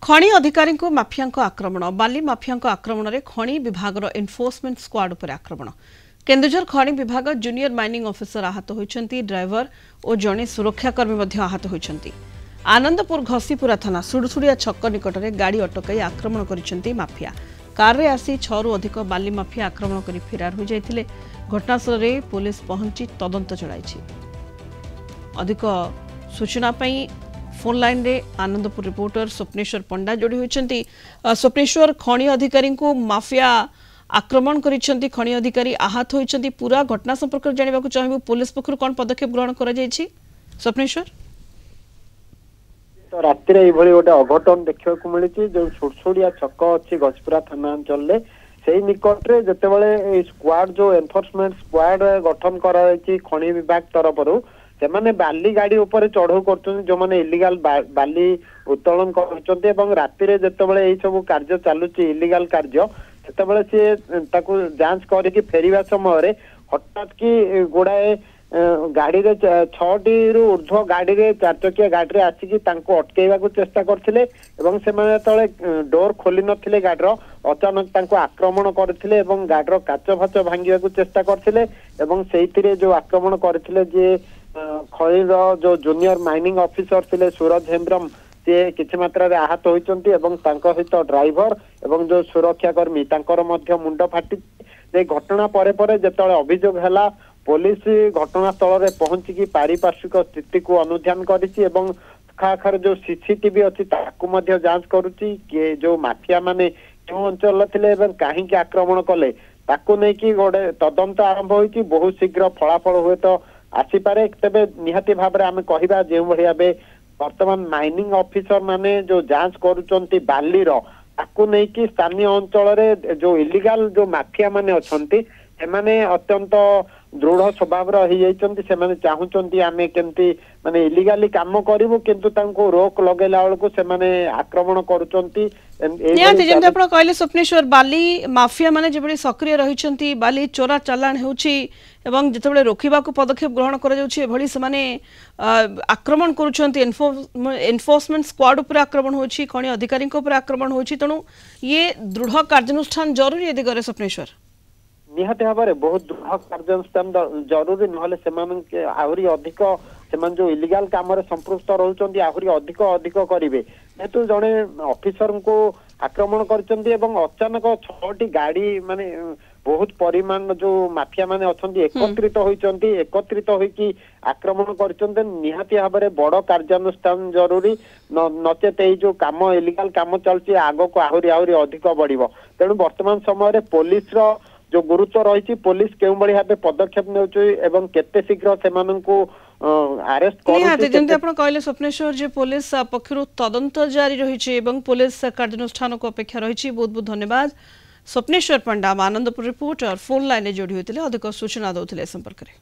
खणी अधिकारी माफिया आक्रमण बाली माफिया आक्रमण में खणी विभाग एनफोर्समेंट स्क्वाड उपर आक्रमण केन्दुझर खणी विभाग जूनियर माइनिंग ऑफिसर आहत होती ड्राइवर और जड़े सुरक्षाकर्मी आहत होती आनंदपुर घसीपुरा थाना सुड़सुड़िया छक निकट में गाड़ी अटकाई आक्रमण कर माफिया कार रे आसी 6 रु अधिक बाली माफिया आक्रमण कर फेरार हो जाते घटनास्थल में पुलिस पहुंची तदंत चलाई अधिक सूचना फोन लाइन रे आनंदपुर रिपोर्टर स्वप्नेश्वर पंडा जोड़ी होती। स्वप्नेश्वर खणी अधिकारी को माफिया आक्रमण करिसेंती खणी अधिकारी आहत होइछंती पूरा घटना संपर्क जानिबा को चाहिबो पुलिस पक्षरु कोन पदक्षेप ग्रहण करा जायछि स्वप्नेश्वर तो राति रे इभଳି गोटे अघटन देखिबा को मिलिछि जो सुड़सुड़िया छक अछि गजपुरा थाना अंचल ले सेही निकट रे जतेबेले स्क्वाड जो एनफोर्समेंट स्क्वाड गठन करा जायछि खणी विभाग तरफरु से माने बाली गाड़ी ऊपर चढ़ऊ कर जो माने इलीगल बाली उत्तोलन करछंती एवं राति रे जतेबेले एई सब कार्य चालुची इलीगल कार्य सेतेबेले से ताकू जांच करके फेरिबा समय रे हठात की गोडाए गाड़ी रे 6टी रु ऊर्ध्व गाड़ी रे 4 चकिया गाड़ी रे आसी तांको अटकेइबा को चेष्टा करथिले एवं से माने तळे डोर खोली नथिले गाडीर अचानक तांको आक्रमण करथिले एवं गाडीर काच फाच भांगिबा को चेष्टा करथिले एवं सेहितिरे जो आक्रमण करथिले जे खणीर जो जूनियर माइनिंग ऑफिसर थिले सूरज हेम्ब्रम से किछि मात्रा रे आहत होइचंती एवं तांको सहित ड्राइवर एवं जो सुरक्षा कर्मी तांकर मध्य मुंड फाटी जे घटना परे परे जेतळे अभियोग हला पुलिस घटनास्थल में पहुंची पारिपार्श्विक स्थिति को अनुध्यान करिछि एवं खाखर जो सीसीटीवी अच्छी ताकू मध्य जांच करुछि कि जो माफिया माने क्यों अंचल थिले एवं काहे आक्रमण कले ताकू नै कि गोटे तदंत आरंभ होइछि बहुत शीघ्र फलाफल हुए तो आसीपारे तेबे निहाती भाव में आम कहवा जो भाई वर्तमान माइनिंग ऑफिसर माने जो जांच करुचंती बालीर ताकू नै कि स्थानीय अंचल रे जो इलीगल जो माफिया माने अछंती सेमाने अत्यंत दृढ़ स्वभाव से चाहूंती आमे केमती माने इलीगली काम करिवो किंतु तांको रोक लगेला बेलू से आक्रमण करुचंती जेमते आपण कहले स्वप्नेश्वर बाली माफिया माने जेबडी सक्रिय रहिचंती बाली चोरा चालान हेउची एवं जेतेबेले रोकिबा को पदक्षेप ग्रहण करा जाउची एभली से माने आक्रमण करुचंती एनफोर्समेंट स्क्वाड ऊपर आक्रमण होची खणी अधिकारी ऊपर आक्रमण होची तणु ये दृढ़ कार्यानुष्ठान जरूरी यदि करे स्वप्नेश्वर निहाती भाव में बहुत दृढ़ कार्यानुष्ठान जरूरी नहले से आहरी अधिक से जो इलीगल काम संपृक्त रोचंती आहरी अधिक अधिक करेंगे जेहेतु जड़े ऑफिसर को आक्रमण करचंती एवं अचानक 6टी गाड़ी माने बहुत परिमाण जो माफिया माने अछंती एकत्रित होइकी आक्रमण करचंते निहाती भाव में बड़ कार्यानुष्ठान जरूरी नचेत जो काम इलीगल काम चलती आग को आहरी आहरी अधिक बढ़िबो तेणु वर्तमान समय पुलिस रो जो गुरुत्व रही पुलिस केउ बड़ी भाव पदक्षेप नेउची केते शीघ्र सेमानंकु अरेस्ट कहले स्वप्नेश्वर जे पुलिस पक्षरु तदंत जारी रही पुलिस कार्यानुष्ठान को अपेक्षा रही बहुत बहुत धन्यवाद स्वप्नेश्वर पंडा आनंदपुर रिपोर्टर फोन लाइन जोड़ी होते अधिक सूचना दौले संपर्क में।